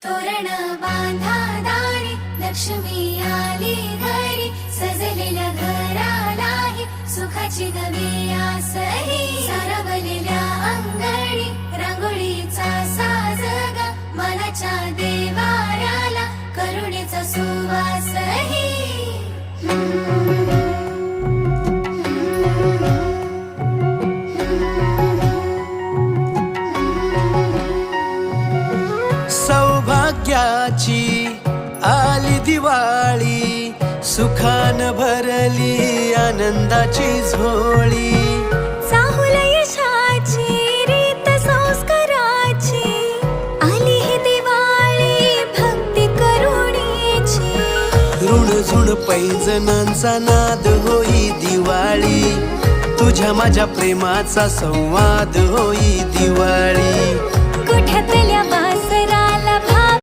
तोरण बांधा दारी लक्ष्मी आली घरी सजलेल्या घरालाही सुखाची गवी आसही सारवलेल्या अंगणी रांगोळीचा साजगा मनाच्या देवाऱ्याला करुणेचा सुवासही सौभाग्याची आली दिवाळी सुखान भरली आनंदाची झोळी चाहुल यशाची रीत संस्काराची आली ही दिवाळी भक्ती करुणेची ऋणझुण पैंजणांचा नाद होई दिवाळी तुझ्या माझ्या प्रेमाचा संवाद होई दिवाळी कुठ्यातल्या